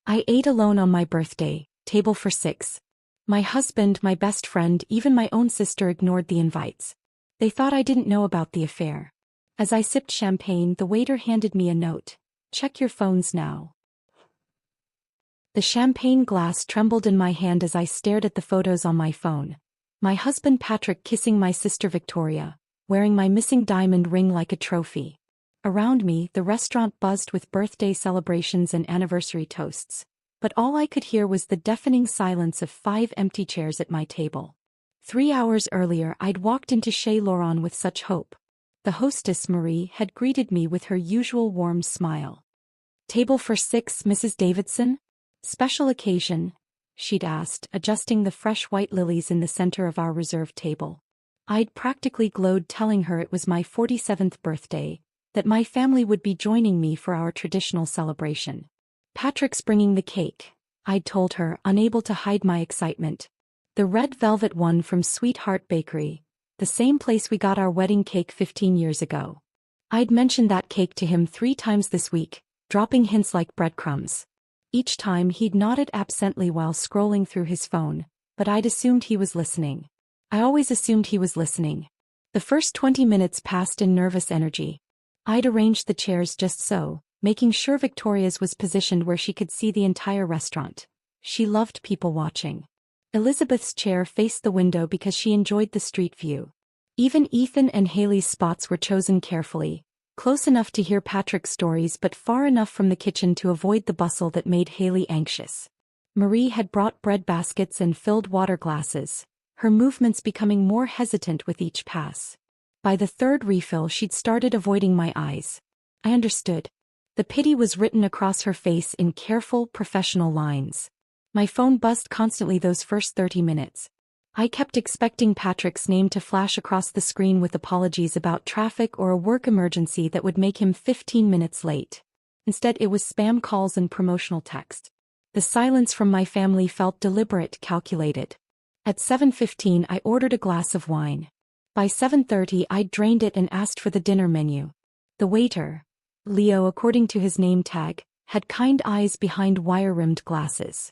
I ate alone on my birthday, table for 6. My husband, my best friend, even my own sister ignored the invites. They thought I didn't know about the affair. As I sipped champagne, the waiter handed me a note. Check your phones now. The champagne glass trembled in my hand as I stared at the photos on my phone. My husband Patrick kissing my sister Victoria, wearing my missing diamond ring like a trophy. Around me, the restaurant buzzed with birthday celebrations and anniversary toasts. But all I could hear was the deafening silence of 5 empty chairs at my table. 3 hours earlier I'd walked into Chez Laurent with such hope. The hostess Marie had greeted me with her usual warm smile. Table for 6, Mrs. Davidson? Special occasion? She'd asked, adjusting the fresh white lilies in the center of our reserved table. I'd practically glowed telling her it was my 47th birthday, that my family would be joining me for our traditional celebration. Patrick's bringing the cake, I'd told her, unable to hide my excitement. The red velvet one from Sweetheart Bakery, the same place we got our wedding cake 15 years ago. I'd mentioned that cake to him 3 times this week, dropping hints like breadcrumbs. Each time he'd nodded absently while scrolling through his phone, but I'd assumed he was listening. I always assumed he was listening. The first 20 minutes passed in nervous energy. I'd arranged the chairs just so, making sure Victoria's was positioned where she could see the entire restaurant. She loved people watching. Elizabeth's chair faced the window because she enjoyed the street view. Even Ethan and Haley's spots were chosen carefully, close enough to hear Patrick's stories but far enough from the kitchen to avoid the bustle that made Haley anxious. Marie had brought bread baskets and filled water glasses, her movements becoming more hesitant with each pass. By the 3rd refill she'd started avoiding my eyes. I understood. The pity was written across her face in careful, professional lines. My phone buzzed constantly those first 30 minutes. I kept expecting Patrick's name to flash across the screen with apologies about traffic or a work emergency that would make him 15 minutes late. Instead, it was spam calls and promotional text. The silence from my family felt deliberate, calculated. At 7:15 I ordered a glass of wine. By 7:30 I'd drained it and asked for the dinner menu. The waiter, Leo according to his name tag, had kind eyes behind wire-rimmed glasses.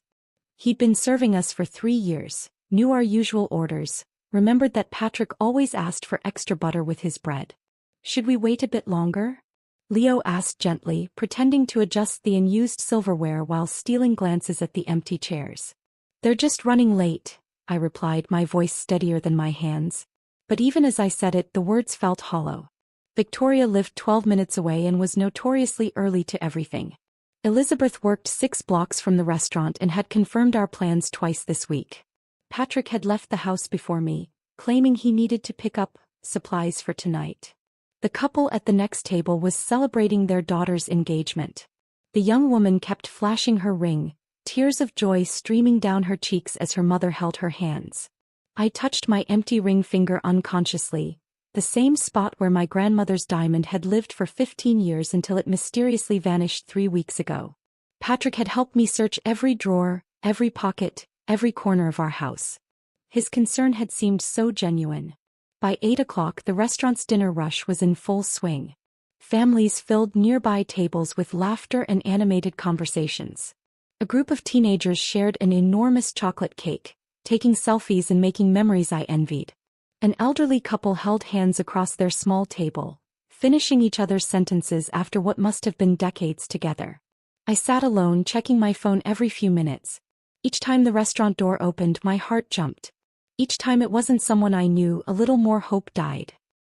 He'd been serving us for 3 years, knew our usual orders, remembered that Patrick always asked for extra butter with his bread. Should we wait a bit longer? Leo asked gently, pretending to adjust the unused silverware while stealing glances at the empty chairs. They're just running late, I replied, my voice steadier than my hands. But even as I said it, the words felt hollow. Victoria lived 12 minutes away and was notoriously early to everything. Elizabeth worked 6 blocks from the restaurant and had confirmed our plans twice this week. Patrick had left the house before me, claiming he needed to pick up supplies for tonight. The couple at the next table was celebrating their daughter's engagement. The young woman kept flashing her ring, tears of joy streaming down her cheeks as her mother held her hands. I touched my empty ring finger unconsciously, the same spot where my grandmother's diamond had lived for 15 years until it mysteriously vanished 3 weeks ago. Patrick had helped me search every drawer, every pocket, every corner of our house. His concern had seemed so genuine. By 8 o'clock the restaurant's dinner rush was in full swing. Families filled nearby tables with laughter and animated conversations. A group of teenagers shared an enormous chocolate cake, taking selfies and making memories I envied. An elderly couple held hands across their small table, finishing each other's sentences after what must have been decades together. I sat alone, checking my phone every few minutes. Each time the restaurant door opened, my heart jumped. Each time it wasn't someone I knew, a little more hope died.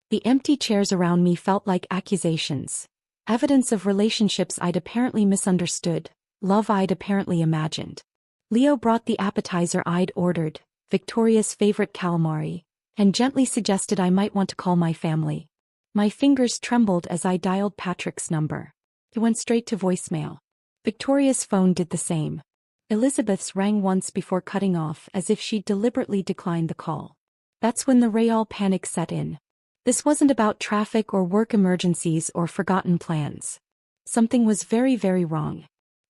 The empty chairs around me felt like accusations, evidence of relationships I'd apparently misunderstood, love I'd apparently imagined. Leo brought the appetizer I'd ordered, Victoria's favorite calamari, and gently suggested I might want to call my family. My fingers trembled as I dialed Patrick's number. It went straight to voicemail. Victoria's phone did the same. Elizabeth's rang once before cutting off as if she'd deliberately declined the call. That's when the real panic set in. This wasn't about traffic or work emergencies or forgotten plans. Something was very, very wrong.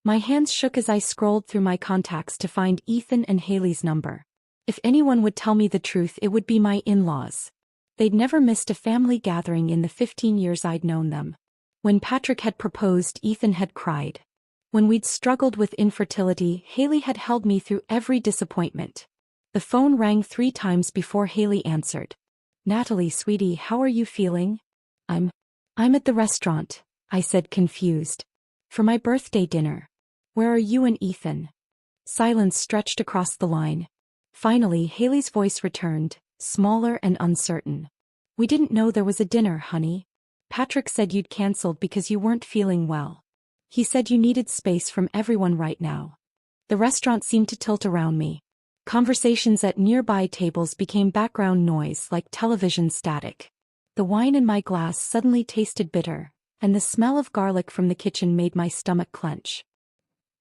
My hands shook as I scrolled through my contacts to find Ethan and Haley's number. If anyone would tell me the truth, it would be my in-laws. They'd never missed a family gathering in the 15 years I'd known them. When Patrick had proposed, Ethan had cried. When we'd struggled with infertility, Haley had held me through every disappointment. The phone rang 3 times before Haley answered. "Natalie, sweetie, how are you feeling?" I'm at the restaurant," I said, confused. "For my birthday dinner. Where are you and Ethan?" Silence stretched across the line. Finally, Haley's voice returned, smaller and uncertain. "We didn't know there was a dinner, honey. Patrick said you'd canceled because you weren't feeling well. He said you needed space from everyone right now." The restaurant seemed to tilt around me. Conversations at nearby tables became background noise like television static. The wine in my glass suddenly tasted bitter, and the smell of garlic from the kitchen made my stomach clench.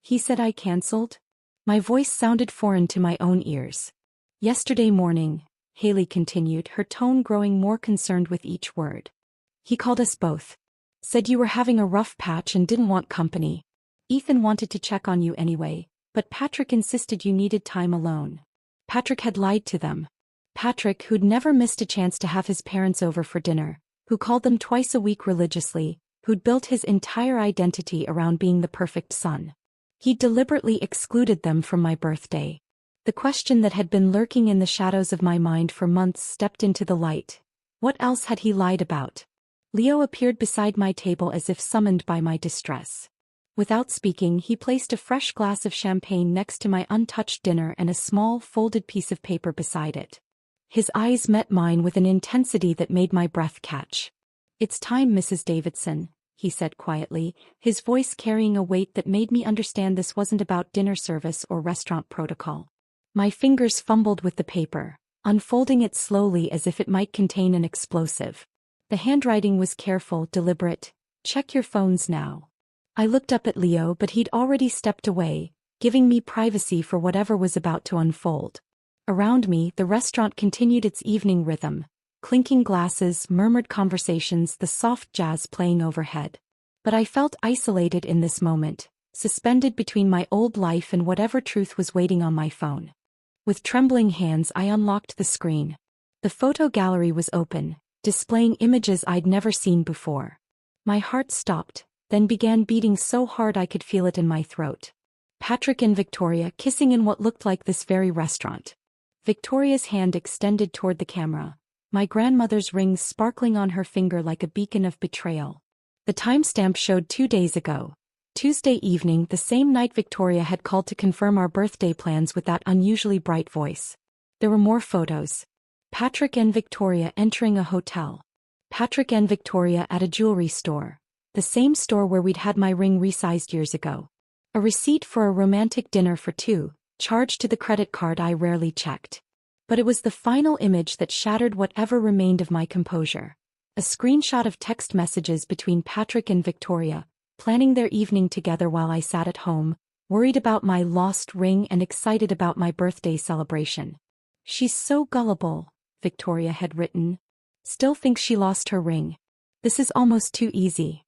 "He said I canceled?" My voice sounded foreign to my own ears. "Yesterday morning," Haley continued, her tone growing more concerned with each word. "He called us both. Said you were having a rough patch and didn't want company. Ethan wanted to check on you anyway, but Patrick insisted you needed time alone." Patrick had lied to them. Patrick, who'd never missed a chance to have his parents over for dinner, who called them twice a week religiously, who'd built his entire identity around being the perfect son. He deliberately excluded them from my birthday. The question that had been lurking in the shadows of my mind for months stepped into the light. What else had he lied about? Leo appeared beside my table as if summoned by my distress. Without speaking, he placed a fresh glass of champagne next to my untouched dinner and a small, folded piece of paper beside it. His eyes met mine with an intensity that made my breath catch. "It's time, Mrs. Davidson," he said quietly, his voice carrying a weight that made me understand this wasn't about dinner service or restaurant protocol. My fingers fumbled with the paper, unfolding it slowly as if it might contain an explosive. The handwriting was careful, deliberate. "Check your phones now." I looked up at Leo, but he'd already stepped away, giving me privacy for whatever was about to unfold. Around me, the restaurant continued its evening rhythm. Clinking glasses, murmured conversations, the soft jazz playing overhead. But I felt isolated in this moment, suspended between my old life and whatever truth was waiting on my phone. With trembling hands, I unlocked the screen. The photo gallery was open, displaying images I'd never seen before. My heart stopped, then began beating so hard I could feel it in my throat. Patrick and Victoria kissing in what looked like this very restaurant. Victoria's hand extended toward the camera, my grandmother's ring sparkling on her finger like a beacon of betrayal. The timestamp showed 2 days ago. Tuesday evening, the same night Victoria had called to confirm our birthday plans with that unusually bright voice. There were more photos. Patrick and Victoria entering a hotel. Patrick and Victoria at a jewelry store. The same store where we'd had my ring resized years ago. A receipt for a romantic dinner for 2, charged to the credit card I rarely checked. But it was the final image that shattered whatever remained of my composure. A screenshot of text messages between Patrick and Victoria, planning their evening together while I sat at home, worried about my lost ring and excited about my birthday celebration. "She's so gullible," Victoria had written. "Still thinks she lost her ring. This is almost too easy."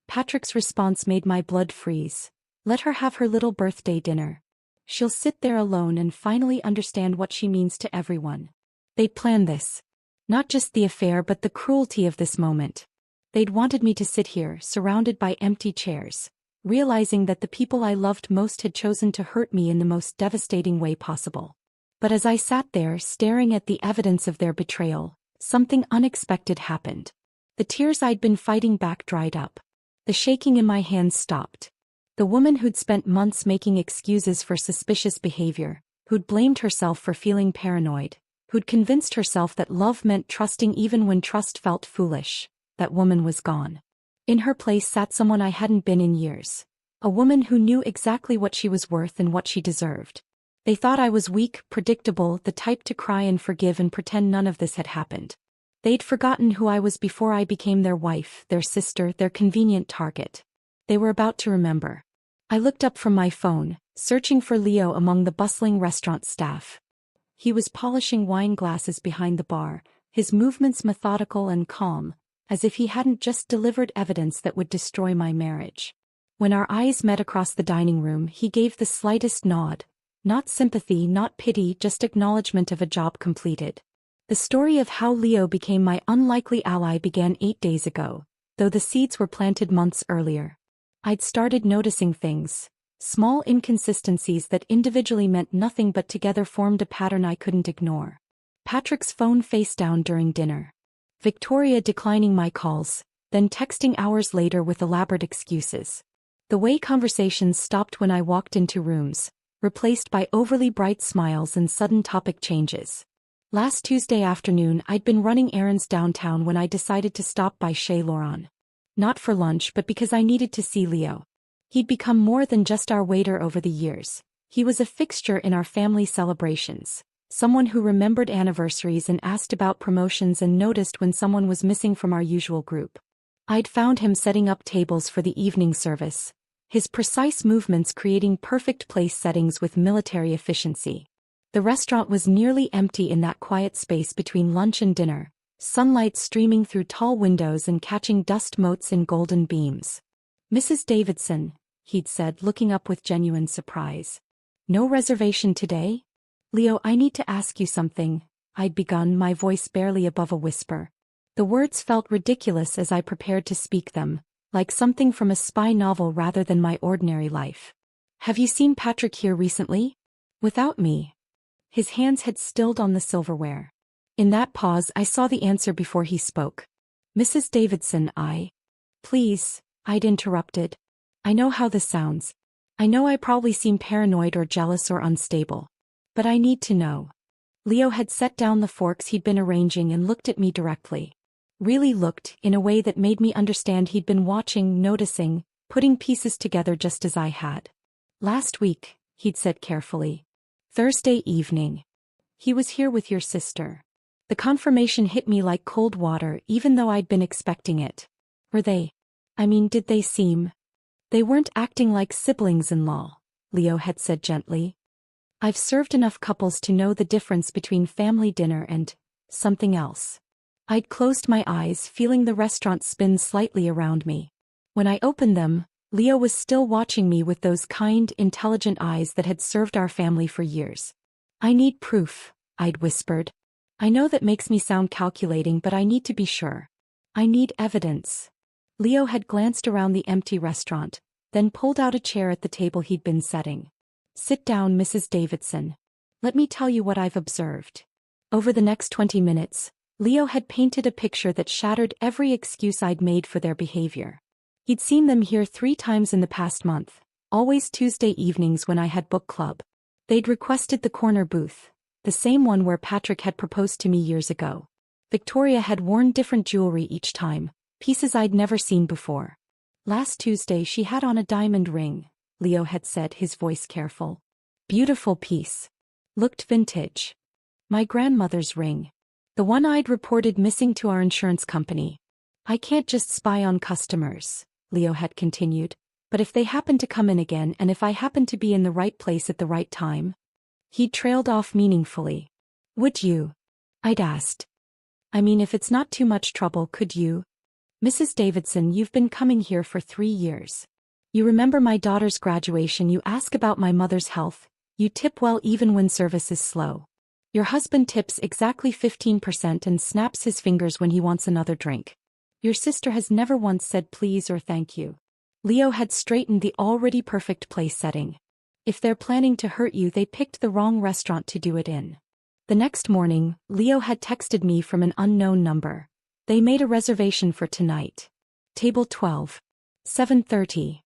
Patrick's response made my blood freeze. "Let her have her little birthday dinner. She'll sit there alone and finally understand what she means to everyone." They'd planned this. Not just the affair but the cruelty of this moment. They'd wanted me to sit here, surrounded by empty chairs, realizing that the people I loved most had chosen to hurt me in the most devastating way possible. But as I sat there, staring at the evidence of their betrayal, something unexpected happened. The tears I'd been fighting back dried up. The shaking in my hands stopped. The woman who'd spent months making excuses for suspicious behavior, who'd blamed herself for feeling paranoid, who'd convinced herself that love meant trusting even when trust felt foolish, that woman was gone. In her place sat someone I hadn't been in years. A woman who knew exactly what she was worth and what she deserved. They thought I was weak, predictable, the type to cry and forgive and pretend none of this had happened. They'd forgotten who I was before I became their wife, their sister, their convenient target. They were about to remember. I looked up from my phone, searching for Leo among the bustling restaurant staff. He was polishing wine glasses behind the bar, his movements methodical and calm, as if he hadn't just delivered evidence that would destroy my marriage. When our eyes met across the dining room, he gave the slightest nod. Not sympathy, not pity, just acknowledgement of a job completed. The story of how Leo became my unlikely ally began 8 days ago, though the seeds were planted months earlier. I'd started noticing things, Small inconsistencies that individually meant nothing but together formed a pattern I couldn't ignore. Patrick's phone face down during dinner. Victoria declining my calls, then texting hours later with elaborate excuses. The way conversations stopped when I walked into rooms, replaced by overly bright smiles and sudden topic changes. Last Tuesday afternoon I'd been running errands downtown when I decided to stop by Chez Laurent. Not for lunch but because I needed to see Leo. He'd become more than just our waiter over the years. He was a fixture in our family celebrations, someone who remembered anniversaries and asked about promotions and noticed when someone was missing from our usual group. I'd found him setting up tables for the evening service, his precise movements creating perfect place settings with military efficiency. The restaurant was nearly empty in that quiet space between lunch and dinner, sunlight streaming through tall windows and catching dust motes in golden beams. "Mrs. Davidson," he'd said, looking up with genuine surprise. "No reservation today?" "Leo, I need to ask you something," I'd begun, my voice barely above a whisper. The words felt ridiculous as I prepared to speak them, like something from a spy novel rather than my ordinary life. "Have you seen Patrick here recently?" Without me. His hands had stilled on the silverware. In that pause I saw the answer before he spoke. "Mrs. Davidson, Please," I'd interrupted. "I know how this sounds. I know I probably seem paranoid or jealous or unstable. But I need to know." Leo had set down the forks he'd been arranging and looked at me directly. Really looked, in a way that made me understand he'd been watching, noticing, putting pieces together just as I had. "Last week," he'd said carefully. "Thursday evening. He was here with your sister." The confirmation hit me like cold water even though I'd been expecting it. Did they seem? "They weren't acting like siblings-in-law," Leo had said gently. "I've served enough couples to know the difference between family dinner and something else." I'd closed my eyes, feeling the restaurant spin slightly around me. When I opened them, Leo was still watching me with those kind, intelligent eyes that had served our family for years. "I need proof," I'd whispered. "I know that makes me sound calculating, but I need to be sure. I need evidence." Leo had glanced around the empty restaurant, then pulled out a chair at the table he'd been setting. "Sit down, Mrs. Davidson. Let me tell you what I've observed." Over the next 20 minutes, Leo had painted a picture that shattered every excuse I'd made for their behavior. He'd seen them here 3 times in the past month, always Tuesday evenings when I had book club. They'd requested the corner booth, the same one where Patrick had proposed to me years ago. Victoria had worn different jewelry each time, pieces I'd never seen before. "Last Tuesday she had on a diamond ring," Leo had said, his voice careful. "Beautiful piece. Looked vintage. My grandmother's ring. The one I'd reported missing to our insurance company. I can't just spy on customers," Leo had continued, "but if they happen to come in again and if I happen to be in the right place at the right time." He trailed off meaningfully. "Would you?" I'd asked. If it's not too much trouble, could you?" "Mrs. Davidson, you've been coming here for 3 years. You remember my daughter's graduation, you ask about my mother's health, you tip well even when service is slow. Your husband tips exactly 15% and snaps his fingers when he wants another drink. Your sister has never once said please or thank you." Leo had straightened the already perfect place setting. "If they're planning to hurt you, they picked the wrong restaurant to do it in." The next morning, Leo had texted me from an unknown number. "They made a reservation for tonight. Table 12. 7:30.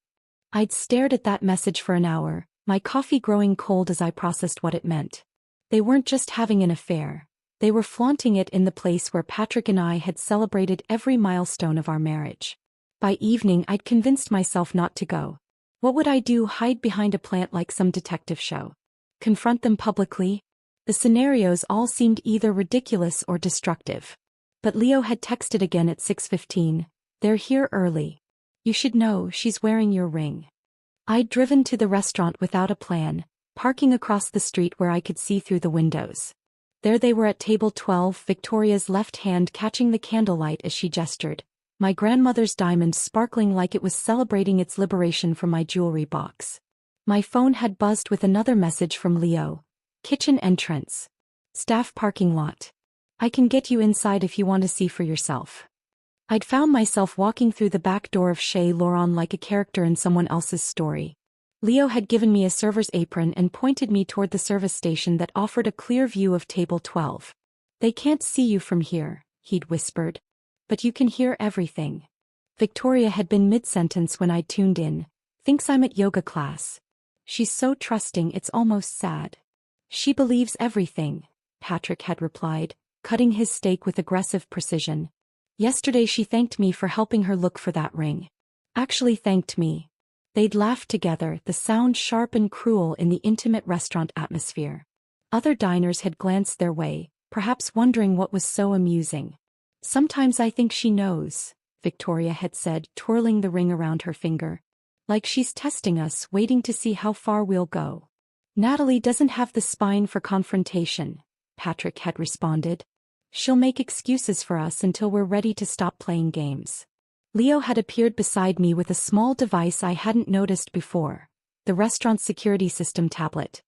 I'd stared at that message for an hour, my coffee growing cold as I processed what it meant. They weren't just having an affair. They were flaunting it in the place where Patrick and I had celebrated every milestone of our marriage. By evening I'd convinced myself not to go. What would I do, hide behind a plant like some detective show? Confront them publicly? The scenarios all seemed either ridiculous or destructive. But Leo had texted again at 6:15, "They're here early. You should know, she's wearing your ring." I'd driven to the restaurant without a plan, parking across the street where I could see through the windows. There they were at table 12, Victoria's left hand catching the candlelight as she gestured, my grandmother's diamond sparkling like it was celebrating its liberation from my jewelry box. My phone had buzzed with another message from Leo. "Kitchen entrance. Staff parking lot. I can get you inside if you want to see for yourself." I'd found myself walking through the back door of Chez Laurent like a character in someone else's story. Leo had given me a server's apron and pointed me toward the service station that offered a clear view of table 12. They can't see you from here, he'd whispered. But you can hear everything. Victoria had been mid-sentence when I tuned in. Thinks I'm at yoga class. She's so trusting it's almost sad. She believes everything, Patrick had replied, cutting his steak with aggressive precision. Yesterday she thanked me for helping her look for that ring. Actually thanked me. They'd laughed together, the sound sharp and cruel in the intimate restaurant atmosphere. Other diners had glanced their way, perhaps wondering what was so amusing. Sometimes I think she knows, Victoria had said, twirling the ring around her finger. Like she's testing us, waiting to see how far we'll go. Natalie doesn't have the spine for confrontation, Patrick had responded. She'll make excuses for us until we're ready to stop playing games. Leo had appeared beside me with a small device I hadn't noticed before. The restaurant's security system tablet.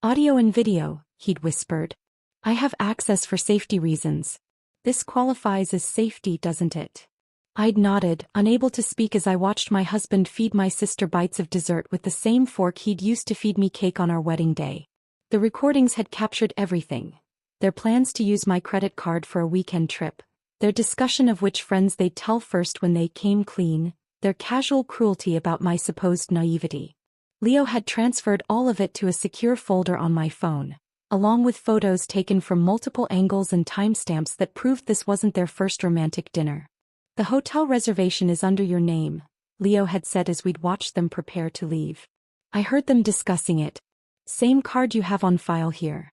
Audio and video, he'd whispered. I have access for safety reasons. This qualifies as safety, doesn't it? I'd nodded, unable to speak as I watched my husband feed my sister bites of dessert with the same fork he'd used to feed me cake on our wedding day. The recordings had captured everything. Their plans to use my credit card for a weekend trip, their discussion of which friends they'd tell first when they came clean, their casual cruelty about my supposed naivety. Leo had transferred all of it to a secure folder on my phone, along with photos taken from multiple angles and timestamps that proved this wasn't their first romantic dinner. The hotel reservation is under your name, Leo had said as we'd watched them prepare to leave. I heard them discussing it. Same card you have on file here.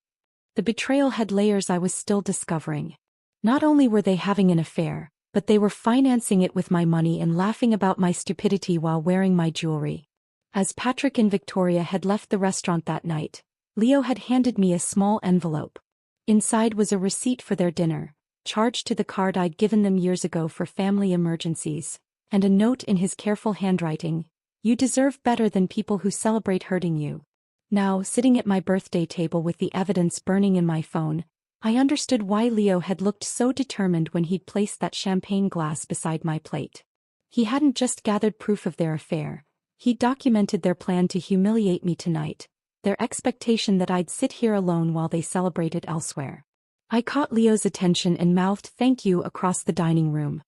The betrayal had layers I was still discovering. Not only were they having an affair, but they were financing it with my money and laughing about my stupidity while wearing my jewelry. As Patrick and Victoria had left the restaurant that night, Leo had handed me a small envelope. Inside was a receipt for their dinner, charged to the card I'd given them years ago for family emergencies, and a note in his careful handwriting: "You deserve better than people who celebrate hurting you." Now, sitting at my birthday table with the evidence burning in my phone, I understood why Leo had looked so determined when he'd placed that champagne glass beside my plate. He hadn't just gathered proof of their affair, he'd documented their plan to humiliate me tonight, their expectation that I'd sit here alone while they celebrated elsewhere. I caught Leo's attention and mouthed "thank you" across the dining room.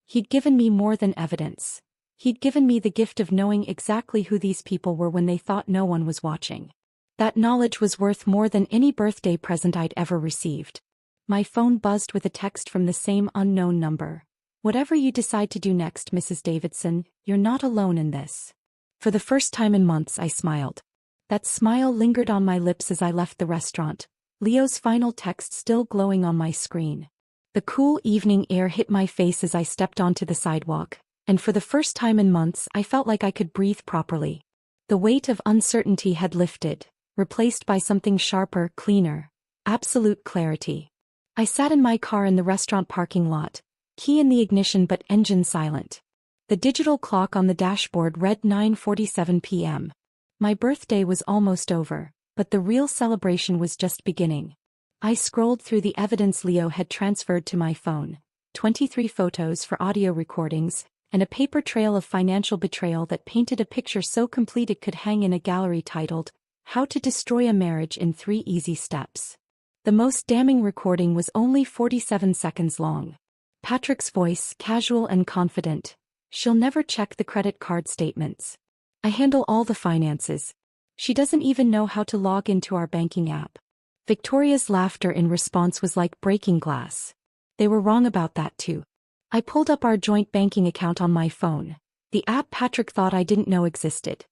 He'd given me more than evidence. He'd given me the gift of knowing exactly who these people were when they thought no one was watching. That knowledge was worth more than any birthday present I'd ever received. My phone buzzed with a text from the same unknown number. "Whatever you decide to do next, Mrs. Davidson, you're not alone in this." For the first time in months, I smiled. That smile lingered on my lips as I left the restaurant, Leo's final text still glowing on my screen. The cool evening air hit my face as I stepped onto the sidewalk, and for the first time in months I felt like I could breathe properly. The weight of uncertainty had lifted, replaced by something sharper, cleaner, absolute clarity. I sat in my car in the restaurant parking lot, key in the ignition but engine silent. The digital clock on the dashboard read 9:47 p.m. My birthday was almost over, but the real celebration was just beginning. I scrolled through the evidence Leo had transferred to my phone, 23 photos for audio recordings, and a paper trail of financial betrayal that painted a picture so complete it could hang in a gallery titled, "How to Destroy a Marriage in 3 Easy Steps." The most damning recording was only 47 seconds long. Patrick's voice, casual and confident. "She'll never check the credit card statements. I handle all the finances. She doesn't even know how to log into our banking app." Victoria's laughter in response was like breaking glass. They were wrong about that too. I pulled up our joint banking account on my phone, the app Patrick thought I didn't know existed.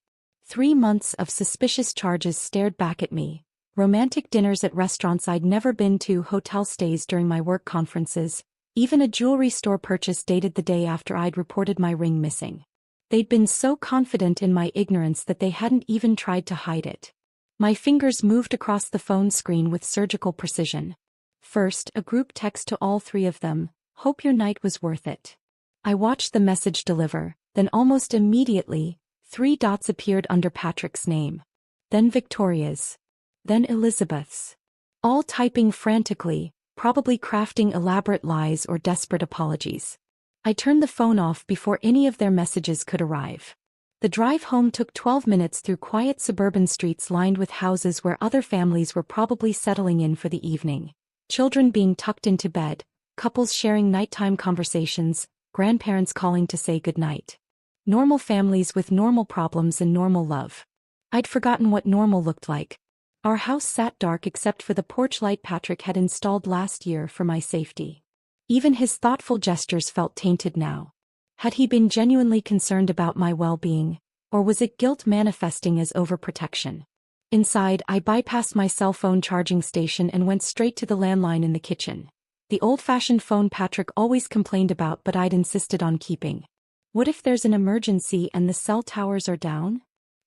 3 months of suspicious charges stared back at me. Romantic dinners at restaurants I'd never been to, hotel stays during my work conferences, even a jewelry store purchase dated the day after I'd reported my ring missing. They'd been so confident in my ignorance that they hadn't even tried to hide it. My fingers moved across the phone screen with surgical precision. First, a group text to all 3 of them: "Hope your night was worth it." I watched the message deliver, then almost immediately, 3 dots appeared under Patrick's name. Then Victoria's. Then Elizabeth's. All typing frantically, probably crafting elaborate lies or desperate apologies. I turned the phone off before any of their messages could arrive. The drive home took 12 minutes through quiet suburban streets lined with houses where other families were probably settling in for the evening. Children being tucked into bed, couples sharing nighttime conversations, grandparents calling to say goodnight. Normal families with normal problems and normal love. I'd forgotten what normal looked like. Our house sat dark except for the porch light Patrick had installed last year for my safety. Even his thoughtful gestures felt tainted now. Had he been genuinely concerned about my well-being, or was it guilt manifesting as overprotection? Inside, I bypassed my cell phone charging station and went straight to the landline in the kitchen. The old-fashioned phone Patrick always complained about but I'd insisted on keeping. What if there's an emergency and the cell towers are down?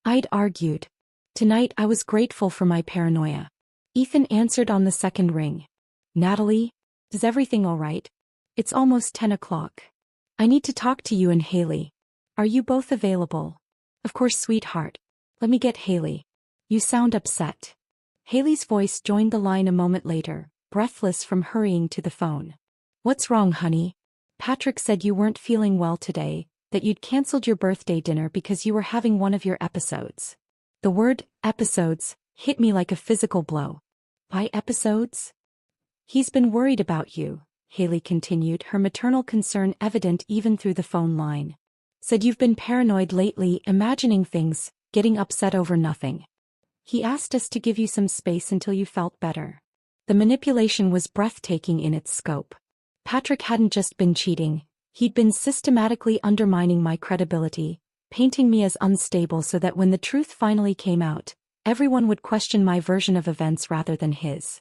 I'd argued. Tonight I was grateful for my paranoia. Ethan answered on the second ring. Natalie? Is everything all right? It's almost 10 o'clock. I need to talk to you and Haley. Are you both available? Of course, sweetheart. Let me get Haley. You sound upset. Haley's voice joined the line a moment later, breathless from hurrying to the phone. What's wrong, honey? Patrick said you weren't feeling well today, that you'd canceled your birthday dinner because you were having one of your episodes. The word, episodes, hit me like a physical blow. Why episodes? He's been worried about you, Haley continued, her maternal concern evident even through the phone line. Said you've been paranoid lately, imagining things, getting upset over nothing. He asked us to give you some space until you felt better. The manipulation was breathtaking in its scope. Patrick hadn't just been cheating, he'd been systematically undermining my credibility, painting me as unstable so that when the truth finally came out, everyone would question my version of events rather than his.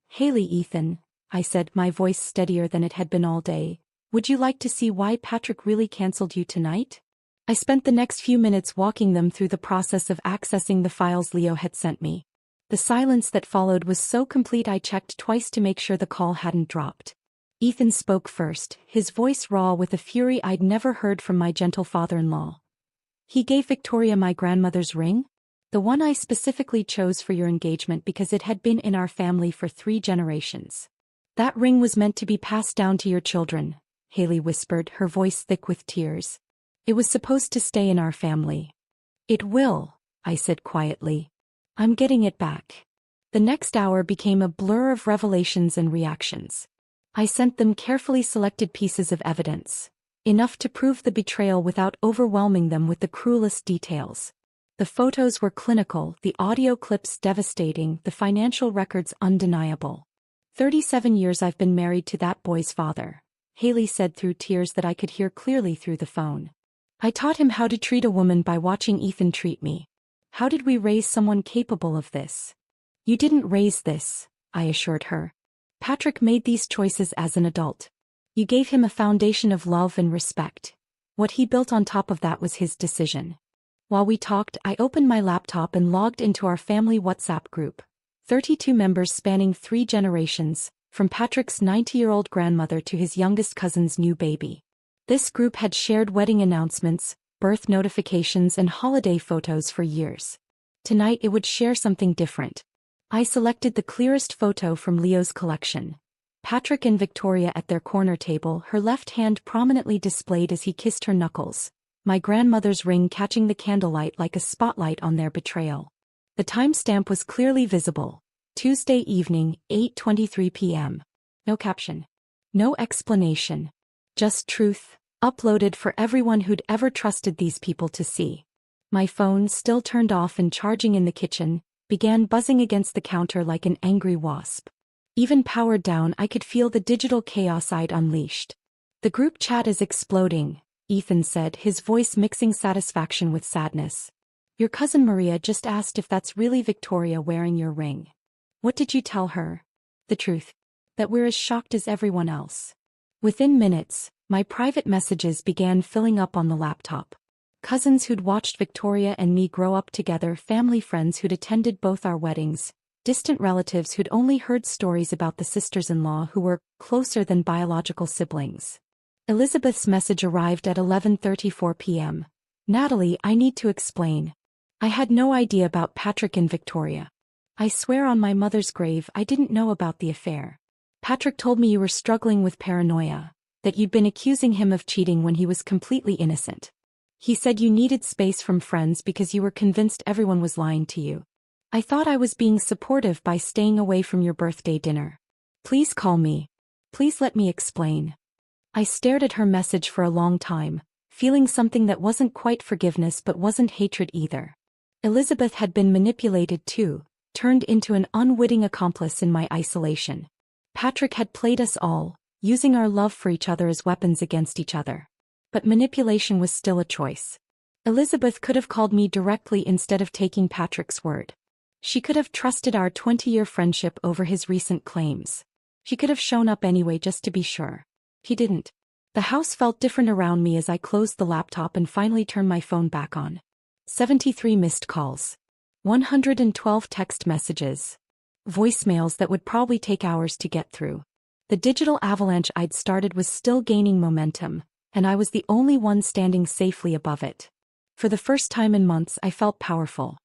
Haley, Ethan, I said, my voice steadier than it had been all day, would you like to see why Patrick really canceled you tonight? I spent the next few minutes walking them through the process of accessing the files Leo had sent me. The silence that followed was so complete I checked twice to make sure the call hadn't dropped. Ethan spoke first, his voice raw with a fury I'd never heard from my gentle father-in-law. He gave Victoria my grandmother's ring? The one I specifically chose for your engagement because it had been in our family for 3 generations. That ring was meant to be passed down to your children, Haley whispered, her voice thick with tears. It was supposed to stay in our family. It will, I said quietly. I'm getting it back. The next hour became a blur of revelations and reactions. I sent them carefully selected pieces of evidence, enough to prove the betrayal without overwhelming them with the cruelest details. The photos were clinical, the audio clips devastating, the financial records undeniable. 37 years I've been married to that boy's father, Haley said through tears that I could hear clearly through the phone. I taught him how to treat a woman by watching Ethan treat me. How did we raise someone capable of this? You didn't raise this, I assured her. Patrick made these choices as an adult. You gave him a foundation of love and respect. What he built on top of that was his decision. While we talked, I opened my laptop and logged into our family WhatsApp group. 32 members spanning 3 generations, from Patrick's 90-year-old grandmother to his youngest cousin's new baby. This group had shared wedding announcements, birth notifications and holiday photos for years. Tonight it would share something different. I selected the clearest photo from Leo's collection. Patrick and Victoria at their corner table, her left hand prominently displayed as he kissed her knuckles, my grandmother's ring catching the candlelight like a spotlight on their betrayal. The timestamp was clearly visible. Tuesday evening, 8:23 p.m. No caption. No explanation. Just truth, uploaded for everyone who'd ever trusted these people to see. My phone, still turned off and charging in the kitchen, began buzzing against the counter like an angry wasp. Even powered down, I could feel the digital chaos I'd unleashed. The group chat is exploding, Ethan said, his voice mixing satisfaction with sadness. Your cousin Maria just asked if that's really Victoria wearing your ring. What did you tell her? The truth. That we're as shocked as everyone else. Within minutes, my private messages began filling up on the laptop. Cousins who'd watched Victoria and me grow up together, family friends who'd attended both our weddings, distant relatives who'd only heard stories about the sisters-in-law who were closer than biological siblings. Elizabeth's message arrived at 11:34 p.m. Natalie, I need to explain. I had no idea about Patrick and Victoria. I swear on my mother's grave I didn't know about the affair. Patrick told me you were struggling with paranoia, that you'd been accusing him of cheating when he was completely innocent. He said you needed space from friends because you were convinced everyone was lying to you. I thought I was being supportive by staying away from your birthday dinner. Please call me. Please let me explain. I stared at her message for a long time, feeling something that wasn't quite forgiveness but wasn't hatred either. Elizabeth had been manipulated too, turned into an unwitting accomplice in my isolation. Patrick had played us all, using our love for each other as weapons against each other. But manipulation was still a choice. Elizabeth could have called me directly instead of taking Patrick's word. She could have trusted our 20-year friendship over his recent claims. She could have shown up anyway just to be sure. He didn't. The house felt different around me as I closed the laptop and finally turned my phone back on. 73 missed calls. 112 text messages. Voicemails that would probably take hours to get through. The digital avalanche I'd started was still gaining momentum, and I was the only one standing safely above it. For the first time in months I felt powerful.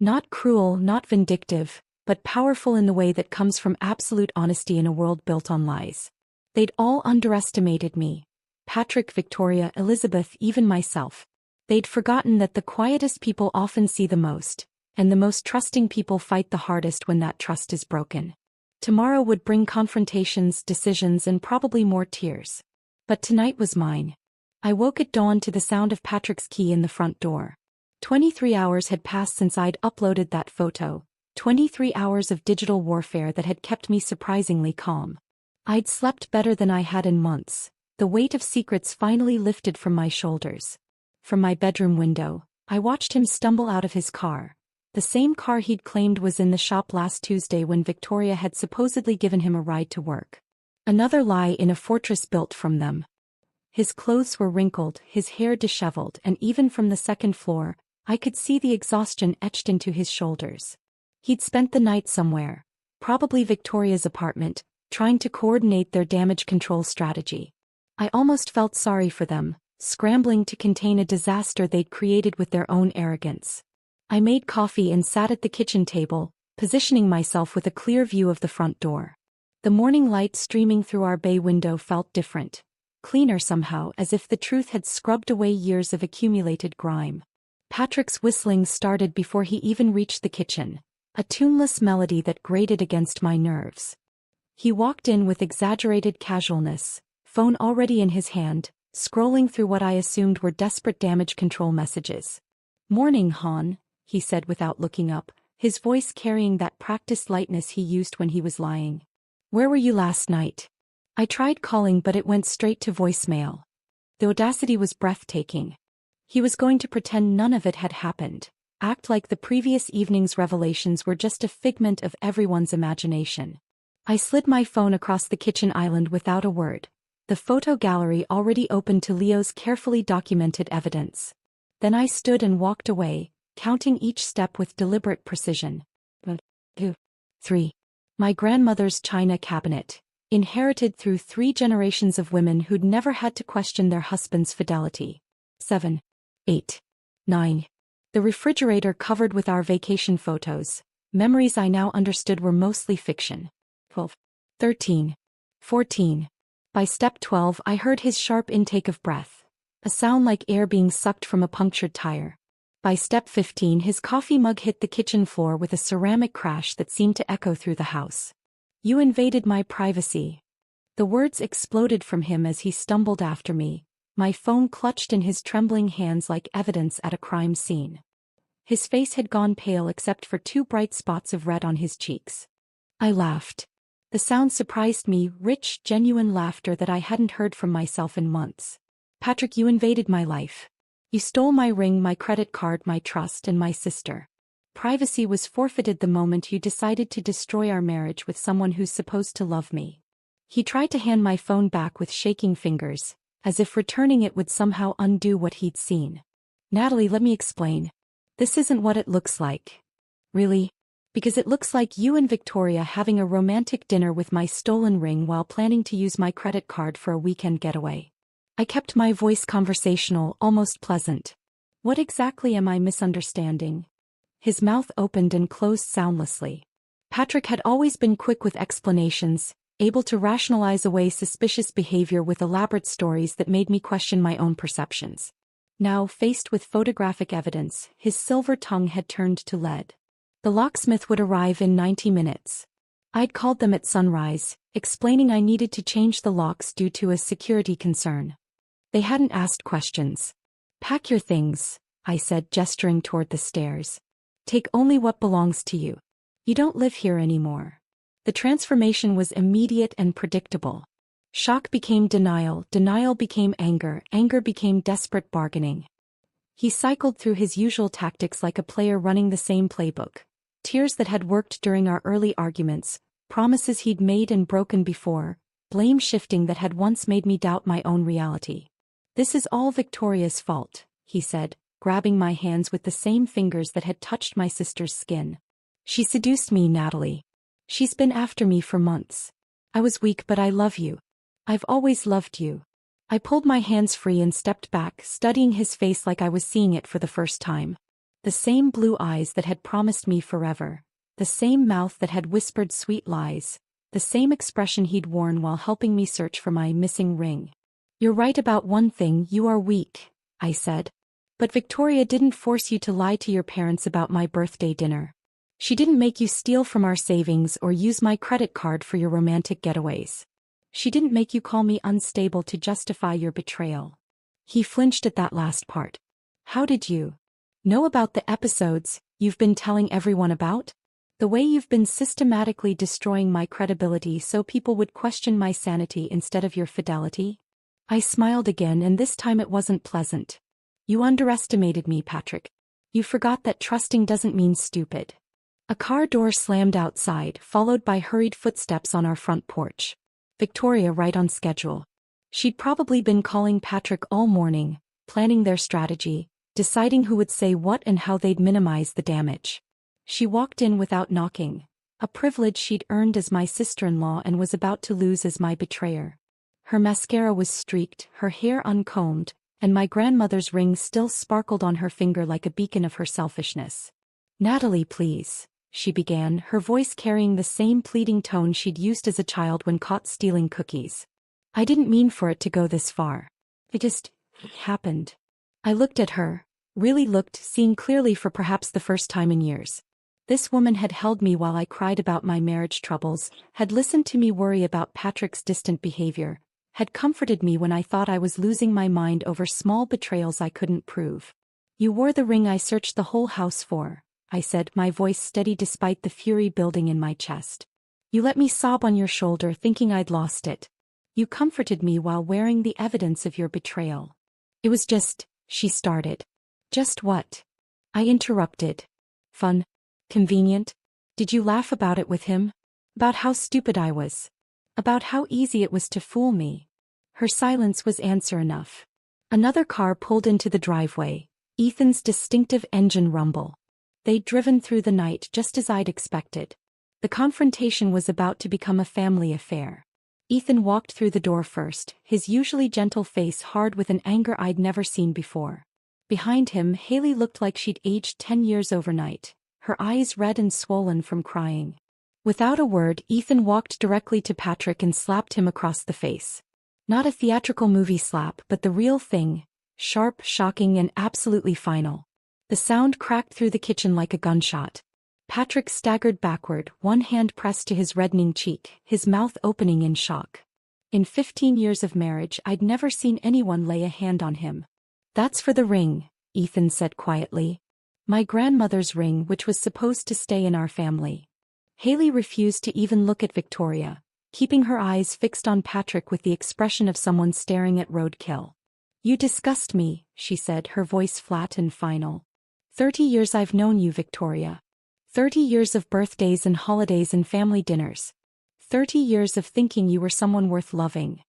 Not cruel, not vindictive, but powerful in the way that comes from absolute honesty in a world built on lies. They'd all underestimated me. Patrick, Victoria, Elizabeth, even myself. They'd forgotten that the quietest people often see the most, and the most trusting people fight the hardest when that trust is broken. Tomorrow would bring confrontations, decisions, and probably more tears. But tonight was mine. I woke at dawn to the sound of Patrick's key in the front door. 23 hours had passed since I'd uploaded that photo, 23 hours of digital warfare that had kept me surprisingly calm. I'd slept better than I had in months. The weight of secrets finally lifted from my shoulders. From my bedroom window, I watched him stumble out of his car. The same car he'd claimed was in the shop last Tuesday when Victoria had supposedly given him a ride to work. Another lie in a fortress built from them. His clothes were wrinkled, his hair disheveled, and even from the second floor, I could see the exhaustion etched into his shoulders. He'd spent the night somewhere, probably Victoria's apartment, trying to coordinate their damage control strategy. I almost felt sorry for them, scrambling to contain a disaster they'd created with their own arrogance. I made coffee and sat at the kitchen table, positioning myself with a clear view of the front door. The morning light streaming through our bay window felt different, cleaner somehow, as if the truth had scrubbed away years of accumulated grime. Patrick's whistling started before he even reached the kitchen, a tuneless melody that grated against my nerves. He walked in with exaggerated casualness, phone already in his hand, scrolling through what I assumed were desperate damage control messages. "Morning, Han," he said without looking up, his voice carrying that practiced lightness he used when he was lying. "Where were you last night?" I tried calling but it went straight to voicemail. The audacity was breathtaking. He was going to pretend none of it had happened, act like the previous evening's revelations were just a figment of everyone's imagination. I slid my phone across the kitchen island without a word, the photo gallery already open to Leo's carefully documented evidence. Then I stood and walked away, counting each step with deliberate precision. 1, 2, 3. My grandmother's china cabinet, inherited through 3 generations of women who'd never had to question their husband's fidelity. 7, 8, 9. The refrigerator covered with our vacation photos, memories I now understood were mostly fiction. 12, 13, 14. By step 12 I heard his sharp intake of breath, a sound like air being sucked from a punctured tire. By step 15 his coffee mug hit the kitchen floor with a ceramic crash that seemed to echo through the house. "You invaded my privacy." The words exploded from him as he stumbled after me, my phone clutched in his trembling hands like evidence at a crime scene. His face had gone pale except for 2 bright spots of red on his cheeks. I laughed. The sound surprised me, rich, genuine laughter that I hadn't heard from myself in months. "Patrick, you invaded my life. You stole my ring, my credit card, my trust, and my sister. Privacy was forfeited the moment you decided to destroy our marriage with someone who's supposed to love me." He tried to hand my phone back with shaking fingers, as if returning it would somehow undo what he'd seen. "Natalie, let me explain. This isn't what it looks like." "Really?" "Because it looks like you and Victoria having a romantic dinner with my stolen ring while planning to use my credit card for a weekend getaway." I kept my voice conversational, almost pleasant. "What exactly am I misunderstanding?" His mouth opened and closed soundlessly. Patrick had always been quick with explanations, able to rationalize away suspicious behavior with elaborate stories that made me question my own perceptions. Now, faced with photographic evidence, his silver tongue had turned to lead. The locksmith would arrive in 90 minutes. I'd called them at sunrise, explaining I needed to change the locks due to a security concern. They hadn't asked questions. "Pack your things," I said, gesturing toward the stairs. "Take only what belongs to you. You don't live here anymore." The transformation was immediate and predictable. Shock became denial, denial became anger, anger became desperate bargaining. He cycled through his usual tactics like a player running the same playbook. Tears that had worked during our early arguments, promises he'd made and broken before, blame shifting that had once made me doubt my own reality. "This is all Victoria's fault," he said, grabbing my hands with the same fingers that had touched my sister's skin. "She seduced me, Natalie. She's been after me for months. I was weak, but I love you. I've always loved you." I pulled my hands free and stepped back, studying his face like I was seeing it for the first time. The same blue eyes that had promised me forever. The same mouth that had whispered sweet lies. The same expression he'd worn while helping me search for my missing ring. "You're right about one thing, you are weak," I said. "But Victoria didn't force you to lie to your parents about my birthday dinner. She didn't make you steal from our savings or use my credit card for your romantic getaways. She didn't make you call me unstable to justify your betrayal." He flinched at that last part. "How did you know about the episodes you've been telling everyone about? The way you've been systematically destroying my credibility so people would question my sanity instead of your fidelity?" I smiled again, and this time it wasn't pleasant. "You underestimated me, Patrick. You forgot that trusting doesn't mean stupid." A car door slammed outside, followed by hurried footsteps on our front porch. Victoria right on schedule. She'd probably been calling Patrick all morning, planning their strategy, deciding who would say what and how they'd minimize the damage. She walked in without knocking, a privilege she'd earned as my sister-in-law and was about to lose as my betrayer. Her mascara was streaked, her hair uncombed, and my grandmother's ring still sparkled on her finger like a beacon of her selfishness. "Natalie, please," she began, her voice carrying the same pleading tone she'd used as a child when caught stealing cookies. "I didn't mean for it to go this far. It just happened." I looked at her, really looked, seeing clearly for perhaps the first time in years. This woman had held me while I cried about my marriage troubles, had listened to me worry about Patrick's distant behavior, had comforted me when I thought I was losing my mind over small betrayals I couldn't prove. "You wore the ring I searched the whole house for," I said, my voice steady despite the fury building in my chest. "You let me sob on your shoulder thinking I'd lost it. You comforted me while wearing the evidence of your betrayal." "It was just," she started. "Just what?" I interrupted. "Fun? Convenient? Did you laugh about it with him? About how stupid I was? About how easy it was to fool me?" Her silence was answer enough. Another car pulled into the driveway, Ethan's distinctive engine rumble. They'd driven through the night just as I'd expected. The confrontation was about to become a family affair. Ethan walked through the door first, his usually gentle face hard with an anger I'd never seen before. Behind him, Haley looked like she'd aged 10 years overnight, her eyes red and swollen from crying. Without a word, Ethan walked directly to Patrick and slapped him across the face. Not a theatrical movie slap, but the real thing, sharp, shocking, and absolutely final. The sound cracked through the kitchen like a gunshot. Patrick staggered backward, one hand pressed to his reddening cheek, his mouth opening in shock. In 15 years of marriage, I'd never seen anyone lay a hand on him. "That's for the ring," Ethan said quietly. "My grandmother's ring, which was supposed to stay in our family." Haley refused to even look at Victoria, keeping her eyes fixed on Patrick with the expression of someone staring at roadkill. "You disgust me," she said, her voice flat and final. 30 years I've known you, Victoria. 30 years of birthdays and holidays and family dinners. 30 years of thinking you were someone worth loving."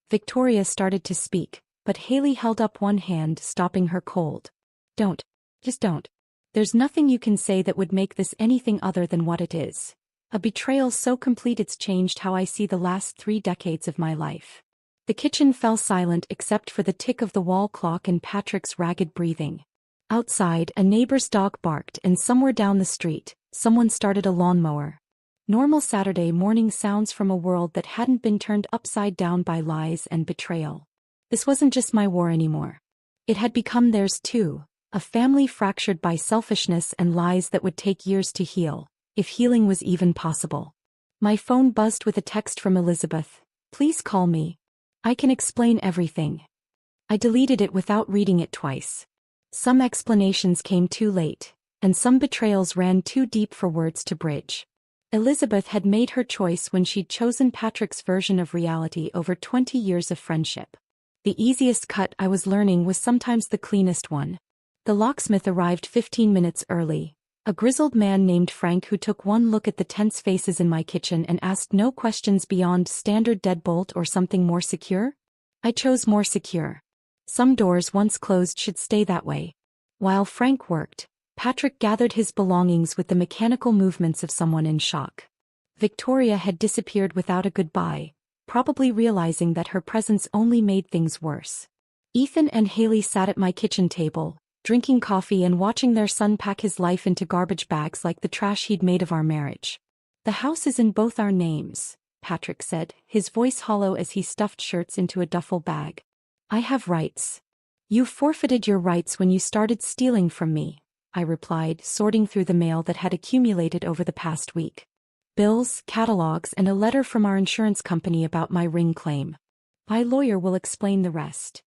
Victoria started to speak, but Haley held up one hand, stopping her cold. "Don't. Just don't. There's nothing you can say that would make this anything other than what it is. A betrayal so complete it's changed how I see the last 3 decades of my life." The kitchen fell silent except for the tick of the wall clock and Patrick's ragged breathing. Outside, a neighbor's dog barked, and somewhere down the street, someone started a lawnmower. Normal Saturday morning sounds from a world that hadn't been turned upside down by lies and betrayal. This wasn't just my war anymore. It had become theirs too, a family fractured by selfishness and lies that would take years to heal, if healing was even possible. My phone buzzed with a text from Elizabeth. "Please call me. I can explain everything." I deleted it without reading it twice. Some explanations came too late, and some betrayals ran too deep for words to bridge. Elizabeth had made her choice when she'd chosen Patrick's version of reality over 20 years of friendship. The easiest cut, I was learning, was sometimes the cleanest one. The locksmith arrived 15 minutes early, a grizzled man named Frank who took one look at the tense faces in my kitchen and asked no questions beyond standard deadbolt or something more secure. I chose more secure. Some doors once closed should stay that way. While Frank worked, Patrick gathered his belongings with the mechanical movements of someone in shock. Victoria had disappeared without a goodbye, probably realizing that her presence only made things worse. Ethan and Haley sat at my kitchen table, drinking coffee and watching their son pack his life into garbage bags like the trash he'd made of our marriage. "The house is in both our names," Patrick said, his voice hollow as he stuffed shirts into a duffel bag. "I have rights." "You forfeited your rights when you started stealing from me," I replied, sorting through the mail that had accumulated over the past week. Bills, catalogs, and a letter from our insurance company about my ring claim. "My lawyer will explain the rest."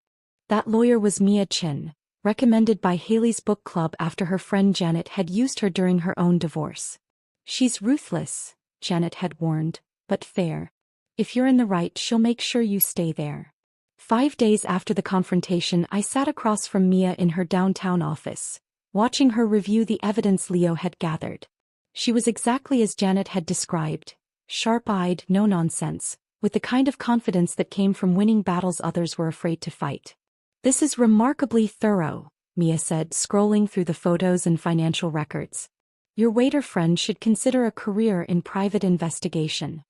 That lawyer was Mia Chin, recommended by Haley's book club after her friend Janet had used her during her own divorce. "She's ruthless," Janet had warned, "but fair. If you're in the right, she'll make sure you stay there." 5 days after the confrontation, I sat across from Mia in her downtown office, watching her review the evidence Leo had gathered. She was exactly as Janet had described, sharp-eyed, no-nonsense, with the kind of confidence that came from winning battles others were afraid to fight. "This is remarkably thorough," Mia said, scrolling through the photos and financial records. "Your waiter friend should consider a career in private investigation."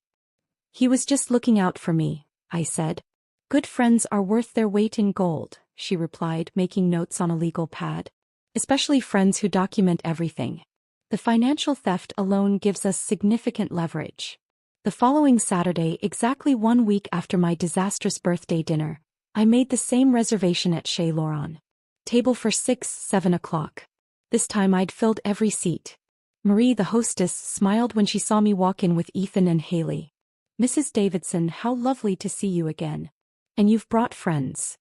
"He was just looking out for me," I said. "Good friends are worth their weight in gold," she replied, making notes on a legal pad. "Especially friends who document everything. The financial theft alone gives us significant leverage." The following Saturday, exactly 1 week after my disastrous birthday dinner, I made the same reservation at Chez Laurent. Table for 6, 7 o'clock. This time I'd filled every seat. Marie, the hostess, smiled when she saw me walk in with Ethan and Haley. "Mrs. Davidson, how lovely to see you again. And you've brought friends."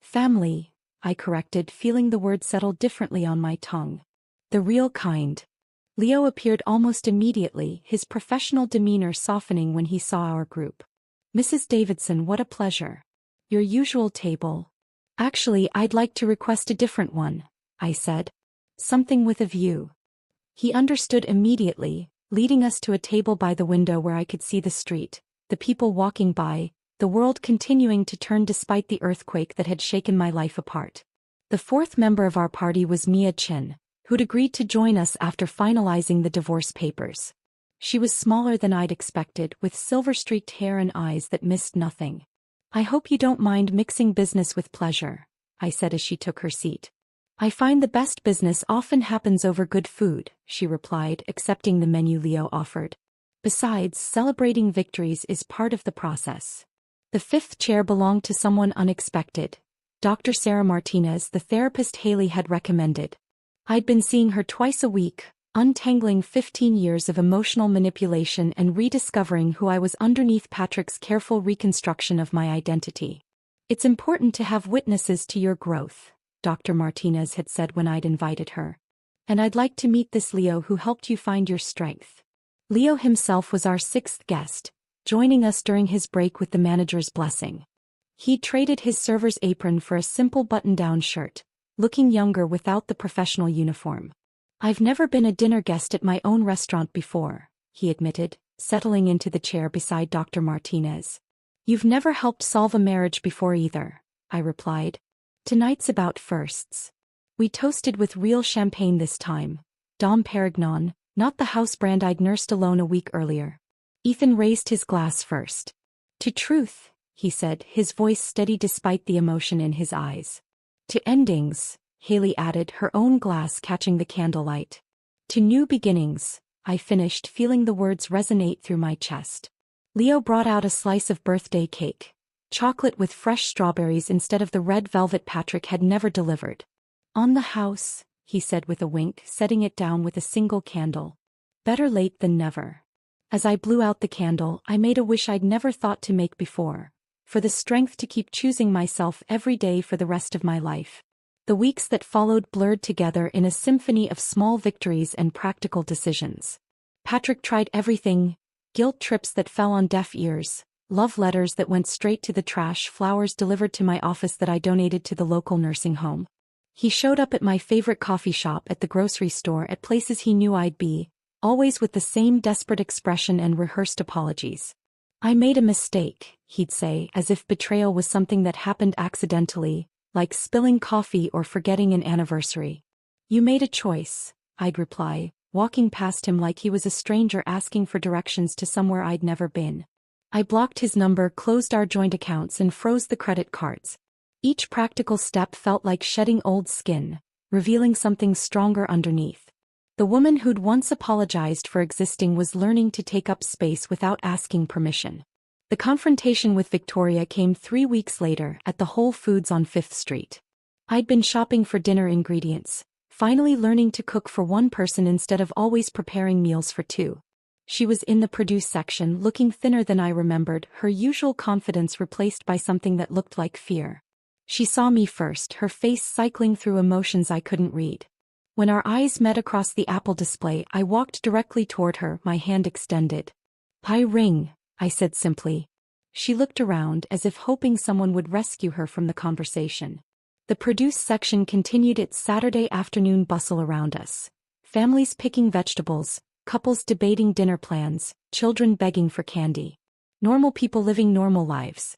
"Family," I corrected, feeling the word settle differently on my tongue. "The real kind." Leo appeared almost immediately, his professional demeanor softening when he saw our group. "Mrs. Davidson, what a pleasure. Your usual table." "Actually, I'd like to request a different one," I said. "Something with a view." He understood immediately, leading us to a table by the window where I could see the street, the people walking by, the world continuing to turn despite the earthquake that had shaken my life apart. The fourth member of our party was Mia Chin, who'd agreed to join us after finalizing the divorce papers. She was smaller than I'd expected, with silver-streaked hair and eyes that missed nothing. "I hope you don't mind mixing business with pleasure," I said as she took her seat. "I find the best business often happens over good food," she replied, accepting the menu Leo offered. "Besides, celebrating victories is part of the process." The fifth chair belonged to someone unexpected, Dr. Sarah Martinez, the therapist Haley had recommended. I'd been seeing her twice a week, untangling 15 years of emotional manipulation and rediscovering who I was underneath Patrick's careful reconstruction of my identity. "It's important to have witnesses to your growth," Dr. Martinez had said when I'd invited her. "And I'd like to meet this Leo who helped you find your strength." Leo himself was our sixth guest, joining us during his break with the manager's blessing. He traded his server's apron for a simple button-down shirt, looking younger without the professional uniform. "I've never been a dinner guest at my own restaurant before," he admitted, settling into the chair beside Dr. Martinez. "You've never helped solve a marriage before either," I replied. "Tonight's about firsts." We toasted with real champagne this time, Dom Perignon, not the house brand I'd nursed alone a week earlier. Ethan raised his glass first. "To truth," he said, his voice steady despite the emotion in his eyes. "To endings," Haley added, her own glass catching the candlelight. "To new beginnings," I finished, feeling the words resonate through my chest. Leo brought out a slice of birthday cake, Chocolate with fresh strawberries instead of the red velvet Patrick had never delivered. On the house, he said with a wink, setting it down with a single candle. Better late than never. As I blew out the candle, I made a wish I'd never thought to make before. For the strength to keep choosing myself every day for the rest of my life. The weeks that followed blurred together in a symphony of small victories and practical decisions. Patrick tried everything: guilt trips that fell on deaf ears, love letters that went straight to the trash, flowers delivered to my office that I donated to the local nursing home. He showed up at my favorite coffee shop, at the grocery store, at places he knew I'd be, always with the same desperate expression and rehearsed apologies. I made a mistake, he'd say, as if betrayal was something that happened accidentally, like spilling coffee or forgetting an anniversary. You made a choice, I'd reply, walking past him like he was a stranger asking for directions to somewhere I'd never been. I blocked his number, closed our joint accounts, and froze the credit cards. Each practical step felt like shedding old skin, revealing something stronger underneath. The woman who'd once apologized for existing was learning to take up space without asking permission. The confrontation with Victoria came 3 weeks later at the Whole Foods on 5th Street. I'd been shopping for dinner ingredients, finally learning to cook for one person instead of always preparing meals for two. She was in the produce section, looking thinner than I remembered, her usual confidence replaced by something that looked like fear. She saw me first, her face cycling through emotions I couldn't read. When our eyes met across the Apple display, I walked directly toward her, my hand extended. "Pie ring," I said simply. She looked around as if hoping someone would rescue her from the conversation. The produce section continued its Saturday afternoon bustle around us. Families picking vegetables, couples debating dinner plans, children begging for candy. Normal people living normal lives.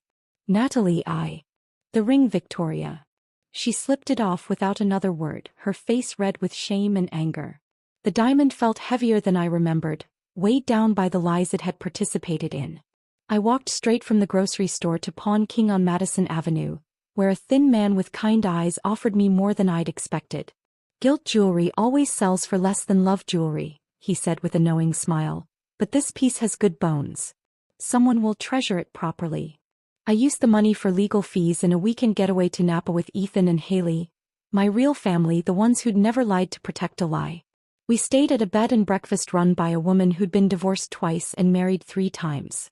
"Natalie, The ring, Victoria." She slipped it off without another word, her face red with shame and anger. The diamond felt heavier than I remembered, weighed down by the lies it had participated in. I walked straight from the grocery store to Pawn King on Madison Avenue, where a thin man with kind eyes offered me more than I'd expected. "Gilt jewelry always sells for less than love jewelry," he said with a knowing smile, "but this piece has good bones. Someone will treasure it properly." I used the money for legal fees and a weekend getaway to Napa with Ethan and Haley, my real family, the ones who'd never lied to protect a lie. We stayed at a bed and breakfast run by a woman who'd been divorced twice and married 3 times.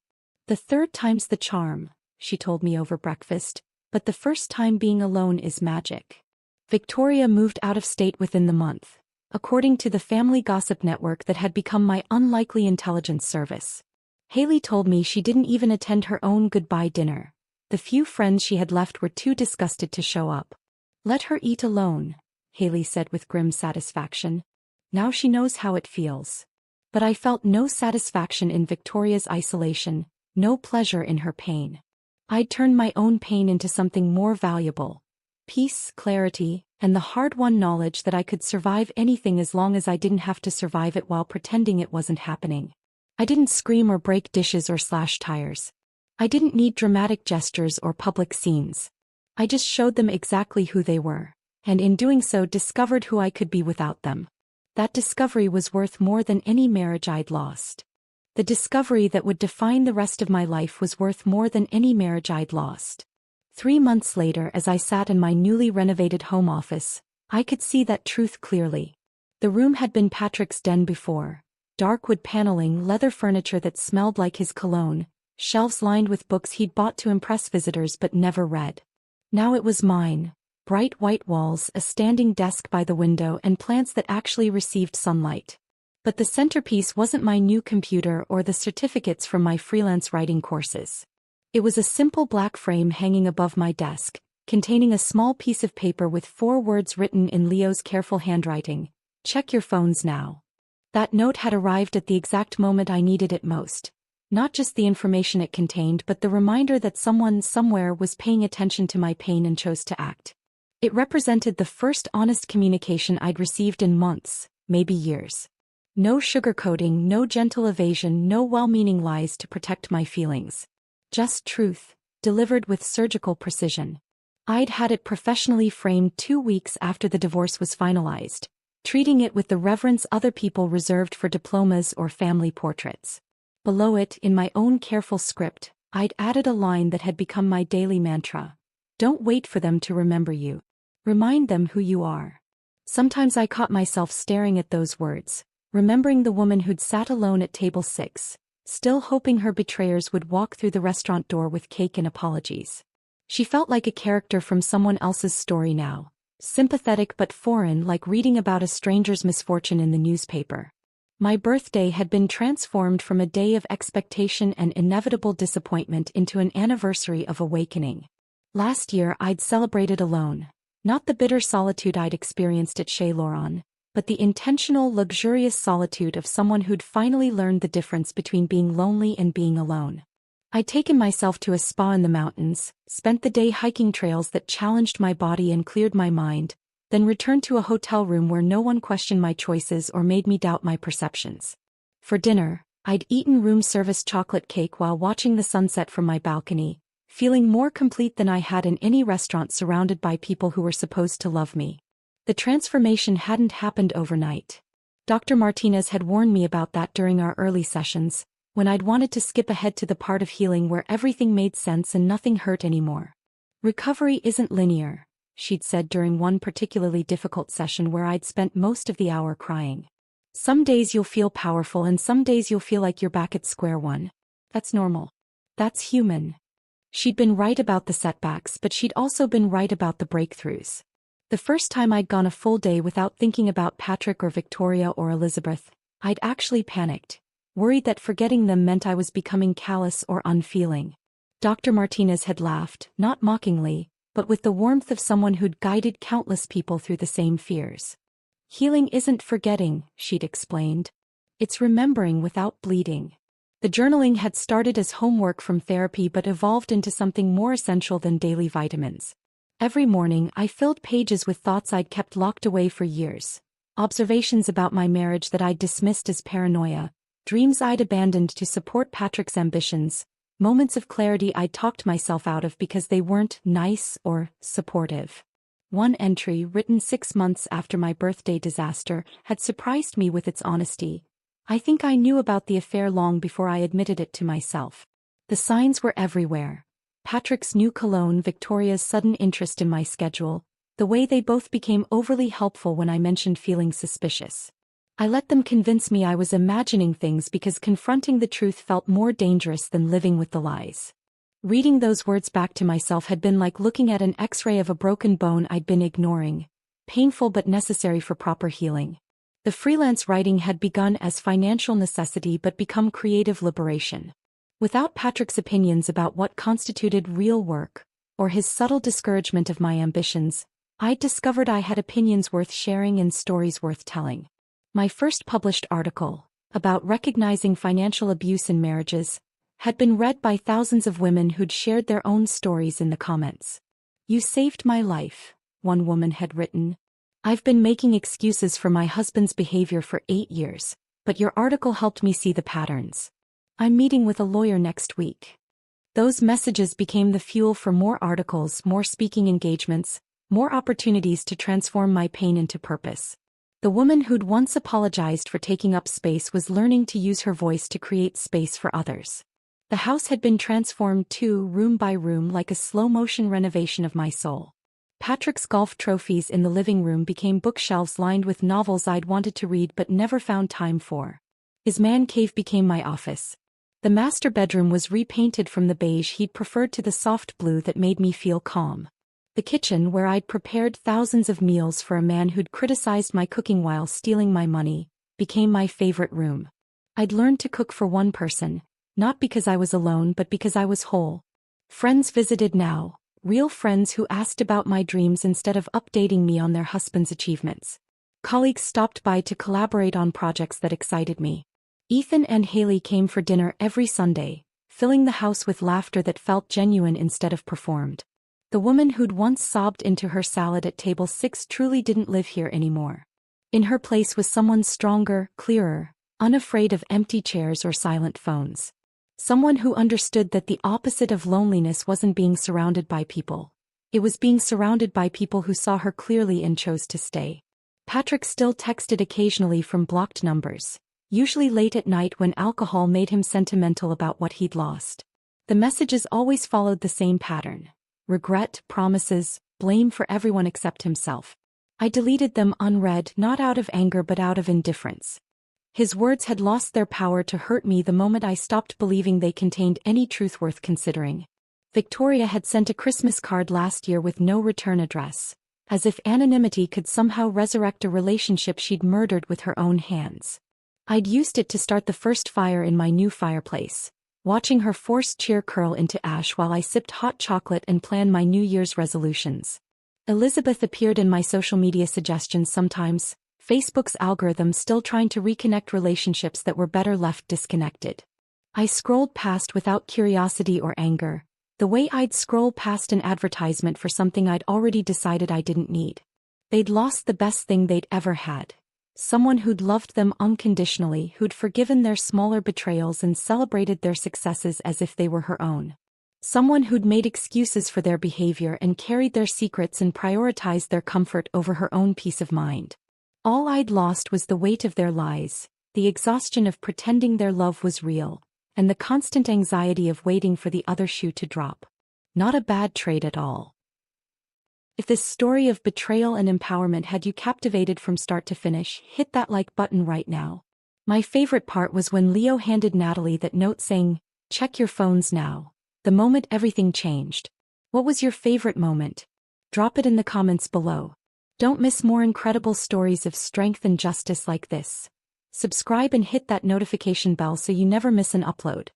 "The third time's the charm," she told me over breakfast, "but the first time being alone is magic." Victoria moved out of state within the month, according to the family gossip network that had become my unlikely intelligence service. Haley told me she didn't even attend her own goodbye dinner. The few friends she had left were too disgusted to show up. "Let her eat alone," Haley said with grim satisfaction. "Now she knows how it feels." But I felt no satisfaction in Victoria's isolation, no pleasure in her pain. I'd turned my own pain into something more valuable. Peace, clarity, and the hard-won knowledge that I could survive anything as long as I didn't have to survive it while pretending it wasn't happening. I didn't scream or break dishes or slash tires. I didn't need dramatic gestures or public scenes. I just showed them exactly who they were, and in doing so discovered who I could be without them. That discovery was worth more than any marriage I'd lost. The discovery that would define the rest of my life was worth more than any marriage I'd lost. 3 months later, as I sat in my newly renovated home office, I could see that truth clearly. The room had been Patrick's den before. Dark wood paneling, leather furniture that smelled like his cologne, shelves lined with books he'd bought to impress visitors but never read. Now it was mine. Bright white walls, a standing desk by the window, and plants that actually received sunlight. But the centerpiece wasn't my new computer or the certificates from my freelance writing courses. It was a simple black frame hanging above my desk, containing a small piece of paper with 4 words written in Leo's careful handwriting: "Check your phones now." That note had arrived at the exact moment I needed it most. Not just the information it contained, but the reminder that someone somewhere was paying attention to my pain and chose to act. It represented the first honest communication I'd received in months, maybe years. No sugarcoating, no gentle evasion, no well-meaning lies to protect my feelings. Just truth, delivered with surgical precision. I'd had it professionally framed 2 weeks after the divorce was finalized, treating it with the reverence other people reserved for diplomas or family portraits. Below it, in my own careful script, I'd added a line that had become my daily mantra. Don't wait for them to remember you. Remind them who you are. Sometimes I caught myself staring at those words, remembering the woman who'd sat alone at table 6, still hoping her betrayers would walk through the restaurant door with cake and apologies. She felt like a character from someone else's story now, sympathetic but foreign, like reading about a stranger's misfortune in the newspaper. My birthday had been transformed from a day of expectation and inevitable disappointment into an anniversary of awakening. Last year I'd celebrated alone, not the bitter solitude I'd experienced at Chez Laurent, but the intentional, luxurious solitude of someone who'd finally learned the difference between being lonely and being alone. I'd taken myself to a spa in the mountains, spent the day hiking trails that challenged my body and cleared my mind, then returned to a hotel room where no one questioned my choices or made me doubt my perceptions. For dinner, I'd eaten room-service chocolate cake while watching the sunset from my balcony, feeling more complete than I had in any restaurant surrounded by people who were supposed to love me. The transformation hadn't happened overnight. Dr. Martinez had warned me about that during our early sessions, when I'd wanted to skip ahead to the part of healing where everything made sense and nothing hurt anymore. Recovery isn't linear, she'd said during one particularly difficult session where I'd spent most of the hour crying. Some days you'll feel powerful and some days you'll feel like you're back at square one. That's normal. That's human. She'd been right about the setbacks, but she'd also been right about the breakthroughs. The first time I'd gone a full day without thinking about Patrick or Victoria or Elizabeth, I'd actually panicked, worried that forgetting them meant I was becoming callous or unfeeling. Dr. Martinez had laughed, not mockingly, but with the warmth of someone who'd guided countless people through the same fears. Healing isn't forgetting, she'd explained. It's remembering without bleeding. The journaling had started as homework from therapy but evolved into something more essential than daily vitamins. Every morning I filled pages with thoughts I'd kept locked away for years, observations about my marriage that I'd dismissed as paranoia, dreams I'd abandoned to support Patrick's ambitions, moments of clarity I'd talked myself out of because they weren't nice or supportive. One entry, written 6 months after my birthday disaster, had surprised me with its honesty. I think I knew about the affair long before I admitted it to myself. The signs were everywhere. Patrick's new cologne, Victoria's sudden interest in my schedule, the way they both became overly helpful when I mentioned feeling suspicious. I let them convince me I was imagining things because confronting the truth felt more dangerous than living with the lies. Reading those words back to myself had been like looking at an X-ray of a broken bone I'd been ignoring, painful but necessary for proper healing. The freelance writing had begun as financial necessity but become creative liberation. Without Patrick's opinions about what constituted real work, or his subtle discouragement of my ambitions, I'd discovered I had opinions worth sharing and stories worth telling. My first published article, about recognizing financial abuse in marriages, had been read by thousands of women who'd shared their own stories in the comments. "You saved my life," one woman had written. "I've been making excuses for my husband's behavior for 8 years, but your article helped me see the patterns. I'm meeting with a lawyer next week." Those messages became the fuel for more articles, more speaking engagements, more opportunities to transform my pain into purpose. The woman who'd once apologized for taking up space was learning to use her voice to create space for others. The house had been transformed too, room by room, like a slow-motion renovation of my soul. Patrick's golf trophies in the living room became bookshelves lined with novels I'd wanted to read but never found time for. His man cave became my office. The master bedroom was repainted from the beige he'd preferred to the soft blue that made me feel calm. The kitchen, where I'd prepared thousands of meals for a man who'd criticized my cooking while stealing my money, became my favorite room. I'd learned to cook for one person, not because I was alone but because I was whole. Friends visited now, real friends who asked about my dreams instead of updating me on their husbands' achievements. Colleagues stopped by to collaborate on projects that excited me. Ethan and Haley came for dinner every Sunday, filling the house with laughter that felt genuine instead of performed. The woman who'd once sobbed into her salad at table 6 truly didn't live here anymore. In her place was someone stronger, clearer, unafraid of empty chairs or silent phones. Someone who understood that the opposite of loneliness wasn't being surrounded by people. It was being surrounded by people who saw her clearly and chose to stay. Patrick still texted occasionally from blocked numbers, usually late at night when alcohol made him sentimental about what he'd lost. The messages always followed the same pattern: regret, promises, blame for everyone except himself. I deleted them unread, not out of anger but out of indifference. His words had lost their power to hurt me the moment I stopped believing they contained any truth worth considering. Victoria had sent a Christmas card last year with no return address, as if anonymity could somehow resurrect a relationship she'd murdered with her own hands. I'd used it to start the first fire in my new fireplace, watching her forced cheer curl into ash while I sipped hot chocolate and planned my New Year's resolutions. Elizabeth appeared in my social media suggestions sometimes, Facebook's algorithm still trying to reconnect relationships that were better left disconnected. I scrolled past without curiosity or anger, the way I'd scroll past an advertisement for something I'd already decided I didn't need. They'd lost the best thing they'd ever had. Someone who'd loved them unconditionally, who'd forgiven their smaller betrayals and celebrated their successes as if they were her own. Someone who'd made excuses for their behavior and carried their secrets and prioritized their comfort over her own peace of mind. All I'd lost was the weight of their lies, the exhaustion of pretending their love was real, and the constant anxiety of waiting for the other shoe to drop. Not a bad trade at all. If this story of betrayal and empowerment had you captivated from start to finish, hit that like button right now. My favorite part was when Leo handed Natalie that note saying, "Check your phones now." The moment everything changed. What was your favorite moment? Drop it in the comments below. Don't miss more incredible stories of strength and justice like this. Subscribe and hit that notification bell so you never miss an upload.